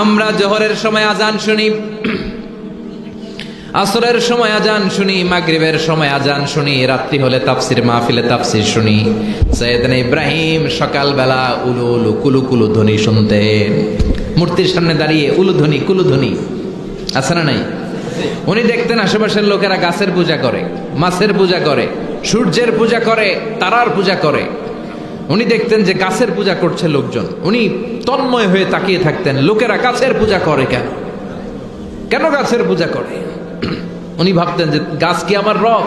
আমরা জোহরের সময় আজান শুনি, আসরের সময় আজান শুনি, মাগরিবের সময় আজান শুনি, রাত্রি হলে তাফসির মাহফিলে তাফসির শুনি। সাইয়েদনা ইব্রাহিম সকালবেলা উলু উলু কুলু কুলু ধ্বনি শুনতেন। মূর্তির সামনে দাঁড়িয়ে উলু ধ্বনি কুলু ধ্বনি আছে না নাই? উনি দেখতেন আশেপাশের লোকেরা গাছের পূজা করে, মাছের পূজা করে, সূর্যের পূজা করে, তারার পূজা করে। উনি দেখতেন যে গাছের পূজা করছে লোকজন। উনি তন্ময় হয়ে তাকিয়ে থাকতেন, লোকেরা গাছের পূজা করে কেন? কেন গাছের পূজা করে? উনি ভাবতেন যে গাছ কি আমার রব?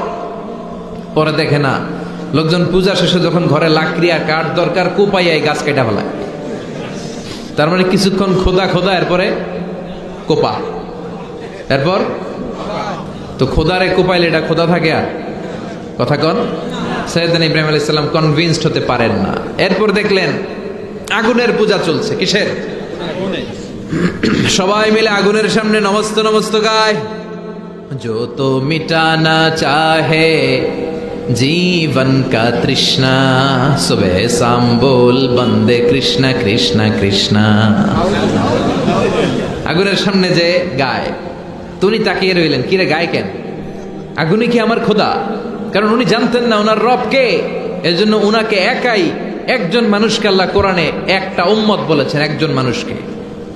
পরে দেখে না, লোকজন পূজা শেষে যখন ঘরে লাকড়ি আর কাঠ দরকার, কোপাইয়া এই গাছ কেটে ফেলায়। তার মানে কিছুক্ষণ খোদা খোদা, এরপরে কোপা, এরপর তো খোদারে কোপাইলে এটা খোদা থাকে? আর কথা কন। সাইয়েদনা ইব্রাহিম আলাইহিস সালাম কনভিন্সড হতে পারেন না। এরপর দেখলেন আগুনের পূজা চলছে। কিসের? সবাই মিলে আগুনের সামনে নমস্ত নমস্ত গায়। जो तो मिटाना चाहे जीवन का तृष्णा, सुबह शाम बोल बंदे कृष्णा कृष्णा कृष्णा। আগুনের সামনে যে গায়, উনি তাকিয়ে রইলেন, কিরে গায় কেন? আগুনই কি আমার খোদা? কারণ উনি জানতেন না ওনার রব কে। এজন্য উনাকে একাই, একজন মানুষকে আল্লাহ কোরআনে একটা উম্মত বলেছেন, একজন মানুষকে।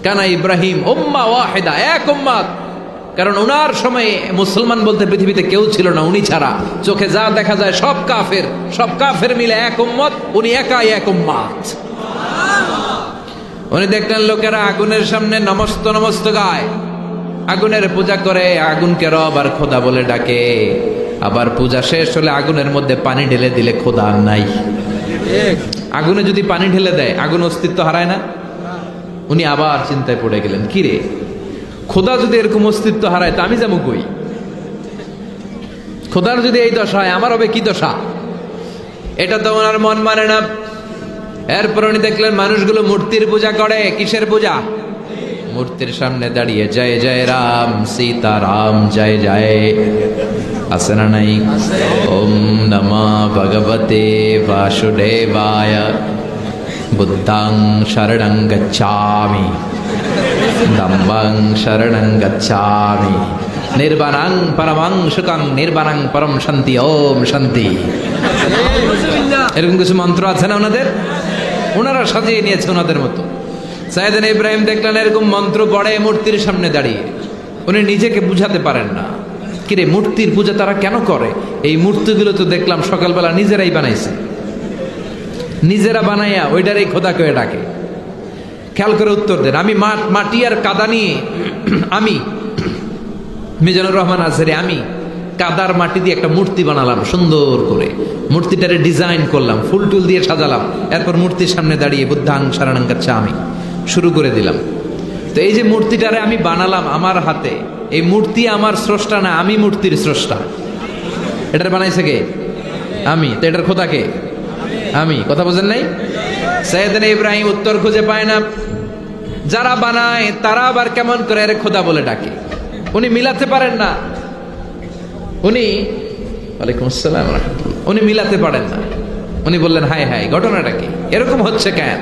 কানা ইব্রাহিম উম্মাহ ওয়াহিদা, এক উম্মত। কারণ ওনার সময়ে মুসলমান বলতে পৃথিবীতে কেউ ছিল না, উনি ছাড়া। চোখে যা দেখা যায় সব কাফের, সব কাফের মিলে এক উম্মত, উনি একাই এক উম্মত। উনি দেখলেন লোকেরা আগুনের সামনে নমস্ত নমস্ত গায়, আগুনের পূজা করে, আগুনকে রব আর খোদা বলে ডাকে। আবার পূজা শেষ হলে আগুনের মধ্যে পানি ঢেলে দিলে খোদা আর নাই। আগুনে যদি পানি ঢেলে দেয়, আগুন অস্তিত্ব হারায় না? উনি আবার চিন্তায় পড়ে গেলেন, কিরে খোদা যদি এরকম অস্তিত্ব হারায় তা আমি যাবো কই? খোদার যদি এই দশা হয়, আমার হবে কি দশা? এটা তো ওনার মন মানে না। এরপর উনি দেখলেন মানুষগুলো মূর্তির পূজা করে। কিসের পূজা? মূর্তির সামনে দাঁড়িয়ে জয় জয় রাম সীতা রাম জয় জয়, আছে না নাই? ওম নমঃ ভগবতে বাসুদেবায়, বুদ্ধাং শরণং গচ্ছামি, ধম্মং শরণং গচ্ছামি, নির্বাণং পরমং সুখং নির্বাণং পরম শান্তি, ওম শান্তি। এরকম কিছু মন্ত্র আছে না ওনাদের? ওনারা সাজিয়ে নিয়েছে ওনাদের মতো। সাইয়েদনা ইব্রাহিম দেখলেন এরকম মন্ত্র পড়ে মূর্তির সামনে দাঁড়িয়ে। উনি নিজেকে বুঝাতে পারেন না, কিরে মূর্তির পূজা তারা কেন করে? এই মূর্তিগুলো তো দেখলাম সকালবেলা নিজেরাই বানাইছে, নিজেরা বানাইয়া ওইটারই খোদা করে ডাকে। খেয়াল করে উত্তর দেন। আমি মাটি আর কাদা নিয়ে, আমি মিজানুর রহমান আজহারি, আমি কাদার মাটি দিয়ে একটা মূর্তি বানালাম সুন্দর করে। মূর্তিটারে ডিজাইন করলাম, ফুল টুল দিয়ে সাজালাম। এরপর মূর্তির সামনে দাঁড়িয়ে বুদ্ধাং শরণং গচ্ছামি শুরু করে দিলাম। তো এই যে মূর্তিটারে আমি বানালাম আমার হাতে, এই মূর্তি আমার স্রষ্টা না, আমি মূর্তির স্রষ্টা। এটার বানাইছে কে? আমি। তো এটার খোদা কে? আমি। কথা বোঝেন নাই? সাইয়েদনা ইব্রাহিম উত্তর খুঁজে পায় না। যারা বানায় তারা আবার কেমন করে এর খোদা বলে ডাকে। উনি মিলাতে পারেন না। উনি ওয়ালাইকুম আসসালাম রাহমাতুল্লাহ, উনি মিলাতে পারেন না। উনি বললেন, হায় হায়, ঘটনাটা কি? এরকম হচ্ছে কেন?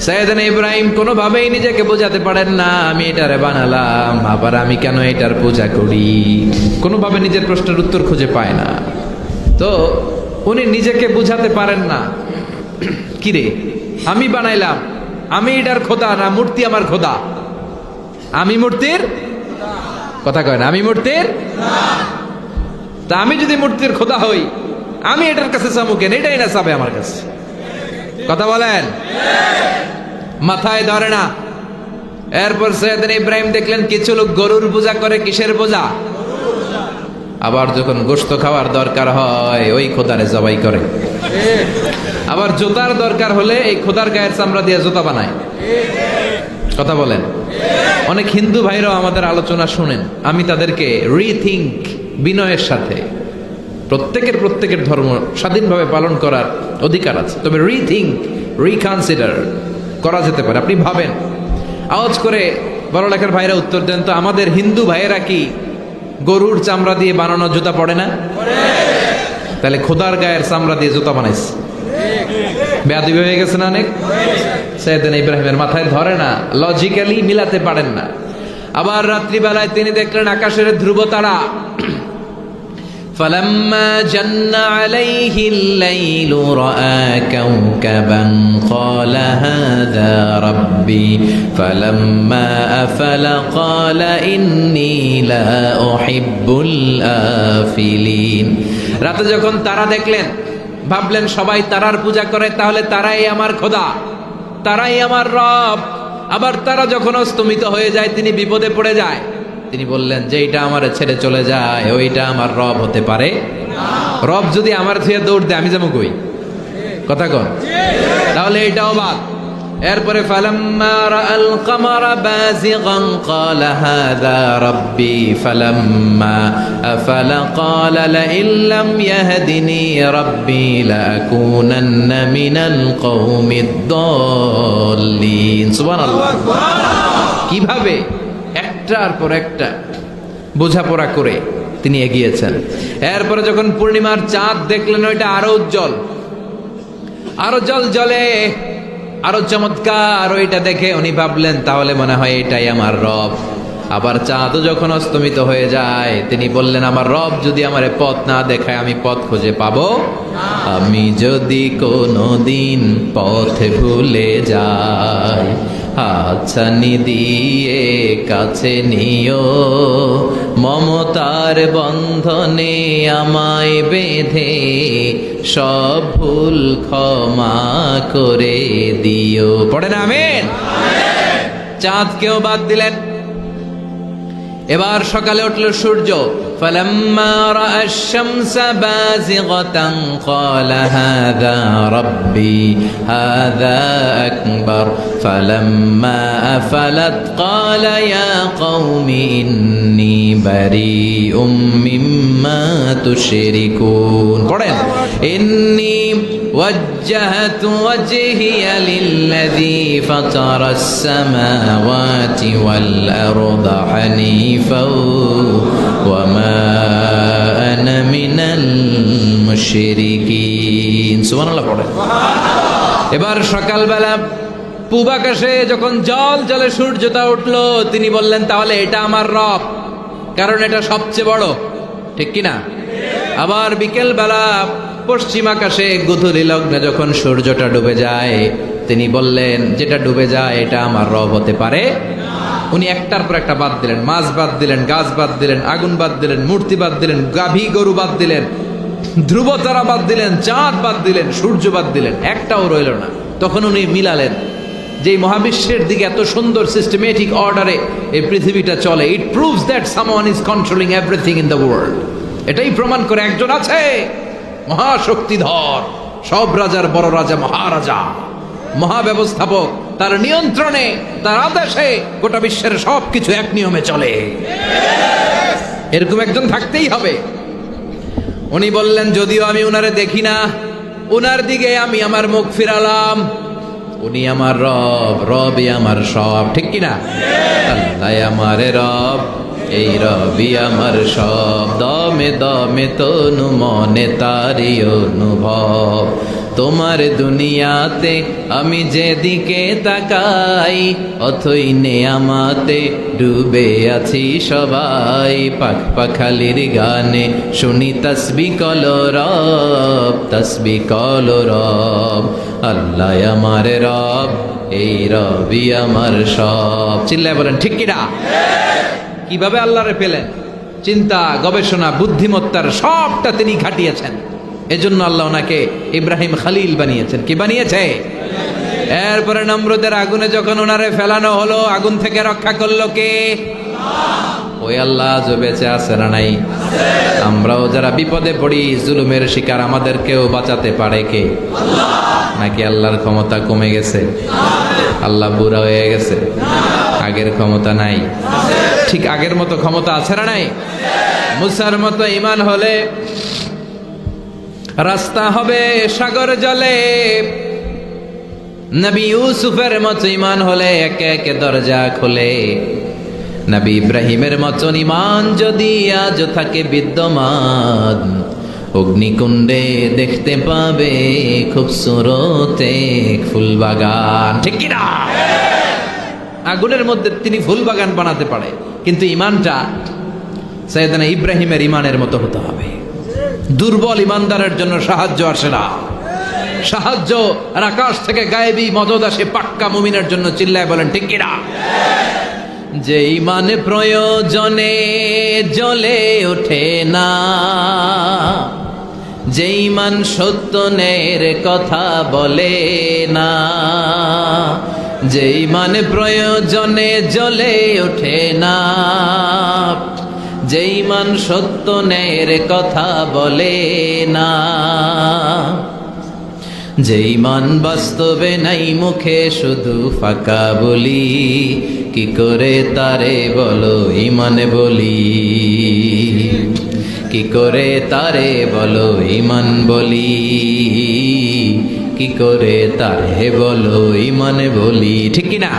সাইয়েদনা ইব্রাহিম কোনোভাবেই নিজেকে বোঝাতে পারেন না, আমি এটারে বানালাম, আবার আমি কেন এটার পূজা করি? কোনোভাবে নিজের প্রশ্নের উত্তর খুঁজে পায় না। তো উনি নিজেকে বুঝাতে পারেন না, কিরে আমি বানাইলাম, আমি এটার খোদা না মূর্তি আমার খোদা? আমি মূর্তির কথা কয় না, আমি মূর্তির। তা আমি যদি মূর্তির খোদা হই, আমি এটার কাছে চাবো কেন? এটাই না চাবে আমার কাছে। কথা বলেন, মাথায় ধরে না। এরপর সাইয়েদনা ইব্রাহিম দেখলেন কিছু লোক গরুর পূজা করে। কিসের পূজা? আবার যখন গোশত খাওয়ার দরকার হয় ওই খোদারে জবাই করে। আবার জুতার দরকার হলে এই খোদার গায়ের চামড়া দিয়ে জুতা বানায়। কথা বলেন। অনেক হিন্দু ভাইরাও আমাদের আলোচনা শুনেন। আমি তাদেরকে রিথিঙ্ক, বিনয়ের সাথে, প্রত্যেকের ধর্ম স্বাধীনভাবে পালন করার অধিকার আছে, তবে রিথিঙ্ক, রিকনসিডার করা যেতে পারে। আপনি ভাবেন, আওয়াজ করে বড় লেখার ভাইরা উত্তর দেন তো, আমাদের হিন্দু ভাইয়েরা কি গরুর চামড়া দিয়ে বানানো জুতা পড়ে না? তাহলে খোদার গায়ের চামড়া দিয়ে জুতা বানাইছে। বেয়াদবি হয়ে গেছে না অনেক। সাইয়েদনা ইব্রাহিমের মাথায় ধরে না, লজিক্যালি মিলাতে পারেন না। আবার রাত্রিবেলায় তিনি দেখলেন আকাশের ধ্রুব তারা। فلما جن عليه الليل رأى كوكبا قال هذا ربي فلما أفل قال إني لا أحب الآفلين। রাতে যখন তারা দেখলেন ভাবলেন সবাই তারার পূজা করে, তাহলে তারাই আমার খোদা, তারাই আমার রব। আবার তারা যখন অস্তমিত হয়ে যায় তিনি বিপদে পড়ে যায়। তিনি বললেন যে এইটা আমার ছেড়ে চলে যায় ওইটা আমার রব হতে পারে না। রব যদি আমার থেকে দৌড় দেয় আমি যাবো কই? কথা কন, তাহলে এইটাও বাদ। এরপরে ফালাম্মা রাআল কামারা বাযিগান ক্বালা হাযা রাব্বি ফালাম্মা আফালা ক্বালা লা ইল্লাম ইয়াহদিনি রাব্বি লাকুনান্না মিনাল কওমিদ দাল্লিন। সুবহানাল্লাহ। কিভাবে একটার পর একটা বোঝাপড়া করে তিনি এগিয়েছেন। এরপরে যখন পূর্ণিমার চাঁদ দেখলেন ওইটা আরো উজ্জ্বল, আরো জ্বলে, আরো চমৎকার। ওইটা দেখে উনি ভাবলেন তাহলে মনে হয় এটাই আমার রব। আবার চাঁদও যখন অস্তমিত হয়ে যায় তিনি বললেন আমার রব যদি আমারে পথ না দেখায় আমি পথ খুঁজে পাবো? আমি যদি কোনোদিন পথ ভুলে যাই হাতছানি দিয়ে কাছে নিও, মমতার বন্ধনে আমায় বেঁধে সব ভুল ক্ষমা করে দিও। পড়েন আমিন। চাঁদকেও বাদ দিলেন। এবার সকালে উঠল সূর্য। ফালাম্মা রাআশ শামসা বাযিগাতান ক্বালা হাযা রাব্বি হাযা আকবার ফালাম্মা আফালাত ক্বালা ইয়া কওমি ইন্নী বারীউম মিম্মা তুশরিকুন। পড়েন ইন্নী وجهت وجهي للذي فطر السماوات والأرض حنيفا وما أنا من المشركين। سبحان الله। পড়ে এবার সকালবেলা পূব আকাশে যখন জলে সূর্যটা উঠলো তিনি বললেন তাহলে এটা আমার রব, কারণ এটা সবচেয়ে বড়, ঠিক কিনা? আবার বিকেল বেলা পশ্চিম আকাশে গোধূলি লগ্নে যখন সূর্যটা ডুবে যায় তিনি বললেন যেটা ডুবে যায় এটা আমার রব হতে পারে না। উনি একটার পর একটা বাদ দিলেন, মাছ বাদ দিলেন, গাছ বাদ দিলেন, আগুন বাদ দিলেন, মূর্তি বাদ দিলেন, গাভী গরু বাদ দিলেন, ধ্রুব তারা বাদ দিলেন, চাঁদ বাদ দিলেন, সূর্য বাদ দিলেন, একটাও রইল না। তখন উনি মিলালেন যে মহাবিশ্বের দিকে এত সুন্দর সিস্টেমেটিক অর্ডারে এই পৃথিবীটা চলে, it proves that someone is controlling everything in the world. এটাই প্রমাণ করে একজন আছে মহাশক্তিধর, সব রাজার বড় রাজা, মহারাজা, মহাব্যবস্থাপক, তার নিয়ন্ত্রণে, তার আদেশে গোটা বিশ্বের সবকিছু এক নিয়মে চলে। এরকম একজন থাকতেই হবে। উনি বললেন যদিও আমি উনারে দেখি না, উনার দিকে আমি আমার মুখ ফিরালাম। উনি আমার রব, রবই আমার সব, ঠিক কিনা? আল্লাহ আমার রব, এই রবি আমার সব, দমে দমে তনু মনে তারি অনুভব। তোমার দুনিয়াতে আমি যেদিকে তাকাই অথই নেয়ামাতে ডুবে আছি সবাই। পাখ পাখালির গানে শুনি তসবি কলরব, তসবি কলরব। আল্লাহ আমার রব, এই রবি আমার সব। চিল্লায় বলেন ঠিক কিনা? কিভাবে আল্লাহরে পেলেন? চিন্তা, গবেষণা, বুদ্ধিমত্তার সবটা তিনি খাটিয়েছেন। এজন্য আল্লাহ ওনাকে ইব্রাহিম খলিল বানিয়েছেন। কি বানিয়েছে? এরপরে নমরুদের আগুনে যখন ওনারে ফেলানো হলো, আগুন থেকে রক্ষা করলো কে? ওই আল্লাহ আজও বেঁচে আছে না নাই? আমরাও যারা বিপদে পড়ি, জুলুমের শিকার, আমাদেরকেও বাঁচাতে পারে কে? নাকি আল্লাহর ক্ষমতা কমে গেছে? আল্লাহ বুড়া হয়ে গেছে? আগের ক্ষমতা নাই? ঠিক আগের মতো ক্ষমতা আছে না নাই? মুসার মতো ঈমান হলে রাস্তা হবে সাগর জলে, নবী ইউসুফের মতো ঈমান হলে একে একে দরজা খোলে। নবী ইব্রাহিমের মতন ঈমান যদি আজ থাকে বিদ্যমান, অগ্নিকুণ্ডে দেখতে পাবে খুবসুরত এক ফুলবাগান। ঠিক কি না? আগুনের মধ্যে তিনি ফুলবাগান বানাতে পারে, কিন্তু ইমানটা সাইয়েদনা ইব্রাহিমের ইমানের মতো হতে হবে। দুর্বল ইমানদারের জন্য সাহায্য আসে না, সাহায্য আর আকাশ থেকে গায়েবী মদদ আসে পাক্কা মুমিনের জন্য। চিল্লায় বলেন ঠিক কি না? যে ইমান প্রয়োজনে জ্বলে ওঠে না, যে ইমান সত্যের কথা বলে না, যে ইমান প্রয়োজনে জ্বলে ওঠে না, যে ইমান সত্যের কথা বলে না, যে ইমান বাস্তবে নাই মুখে শুধু ফাঁকা বলি, কি করে তারে বলো ইমান বলি, কি করে তারে বলো ইমান বলি, কি করে তারে বলো ইমান বলি। ঠিক কি না?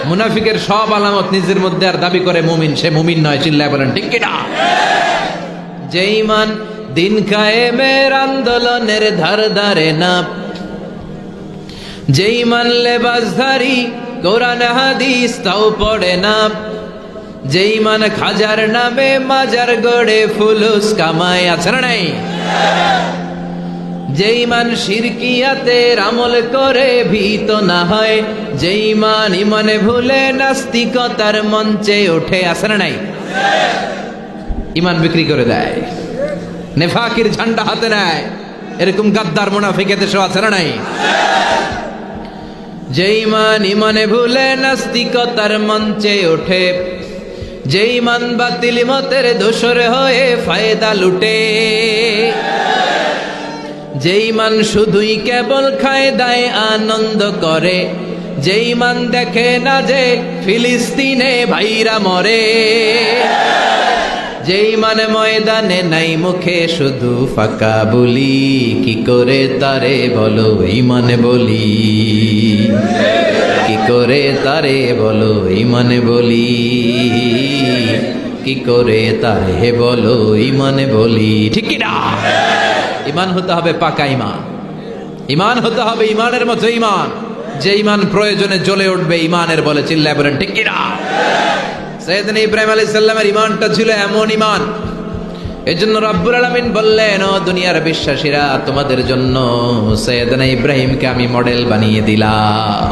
মুনাফিকের সব আলামত নিজের মধ্যে আর দাবি করে মুমিন, সে মুমিন নয়। চিল্লায় বলেন ঠিক কি না? যে ইমান দিন কায়েমের আন্দোলনের ধার ধারে না, যে ইমান লেবাসধারী কোরআন হাদিস তাও পড়ে না, যে ইমান খাজার নামে মাজার গড়ে ফুলুস কামায়। আছে না নাই? যে ইমান শিরকিয়াতের আমল করে ভীত না হয়, যে ইমান ইমানে ভুলে নাস্তিকতার মঞ্চে ওঠে। আছে না নাই? ইমান বিক্রি করে দেয়, নেফাকির ঝান্ডা হাতে নেয়, এরকম গাদ্দার মুনাফিক দেশে আছে না নাই? যে ইমান ইমানে ভুলে নাস্তিকতার মঞ্চে ওঠে, যে ইমান বাতিল মতের দোসর হয়ে ফায়দা লুটে, যে ইমান শুধুই কেবল খায় দায় আনন্দ করে, যে ইমান দেখে না যে ফিলিস্তিনে ভাইরা মরে, যে ইমান ময়দানে নাই মুখে শুধু ফাঁকা বলি, কি করে তারে বলো ইমান বলি, কি করে তারে বলো ইমান বলি, কি করে তারে বলো ইমান বলি। ঠিক কি না? ইমান হতে হবে পাকা ইমান, ইমান হতে হবে ইমানের মতো ইমান, যে ইমান প্রয়োজনে জ্বলে উঠবে ইমানের বলে। চিল্লায় বলেন ঠিক কি না? সাইয়েদনা ইব্রাহিম আলাইহিস সালামের ইমানটা ছিল এমন ইমান, এজন্য রব্বুল আলামিন বললেন, ও দুনিয়ার বিশ্বাসীরা, তোমাদের জন্য সাইয়েদনা ইব্রাহিমকে আমি মডেল বানিয়ে দিলাম।